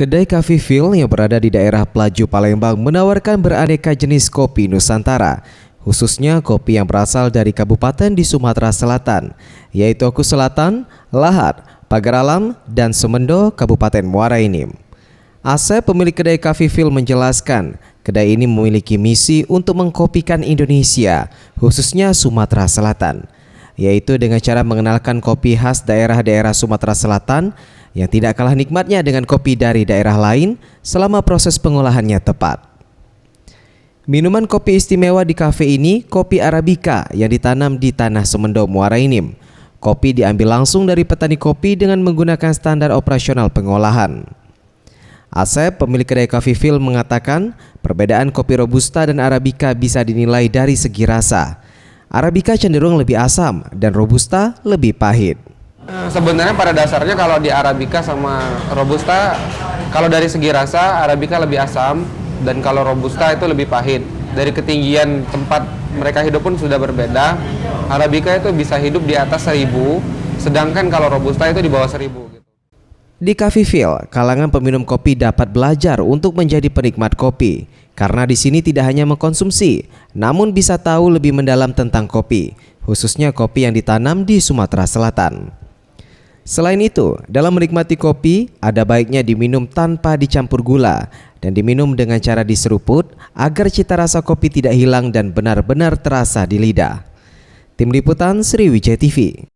Kedai Cafe Feel yang berada di daerah Pelaju Palembang menawarkan beraneka jenis kopi Nusantara, khususnya kopi yang berasal dari kabupaten di Sumatera Selatan, yaitu Oku Selatan, Lahad, Pagar Alam, dan Semendo, Kabupaten Muara Enim. Asep, pemilik kedai Cafe Feel, menjelaskan kedai ini memiliki misi untuk mengkopikan Indonesia, khususnya Sumatera Selatan, yaitu dengan cara mengenalkan kopi khas daerah-daerah Sumatera Selatan yang tidak kalah nikmatnya dengan kopi dari daerah lain selama proses pengolahannya tepat. Minuman kopi istimewa di kafe ini kopi Arabica yang ditanam di tanah Semendo, Muara Enim. Kopi diambil langsung dari petani kopi dengan menggunakan standar operasional pengolahan. Asep, pemilik kedai Cafe Feel, mengatakan perbedaan kopi Robusta dan Arabica bisa dinilai dari segi rasa. Arabica cenderung lebih asam dan Robusta lebih pahit. Sebenarnya pada dasarnya kalau di Arabica sama Robusta, kalau dari segi rasa Arabica lebih asam dan kalau Robusta itu lebih pahit. Dari ketinggian tempat mereka hidup pun sudah berbeda. Arabica itu bisa hidup di atas 1000, sedangkan kalau Robusta itu di bawah 1000. Di Cafe Feel, kalangan peminum kopi dapat belajar untuk menjadi penikmat kopi, karena di sini tidak hanya mengkonsumsi, namun bisa tahu lebih mendalam tentang kopi, khususnya kopi yang ditanam di Sumatera Selatan. Selain itu, dalam menikmati kopi, ada baiknya diminum tanpa dicampur gula dan diminum dengan cara diseruput agar cita rasa kopi tidak hilang dan benar-benar terasa di lidah. Tim Liputan Sriwijaya TV.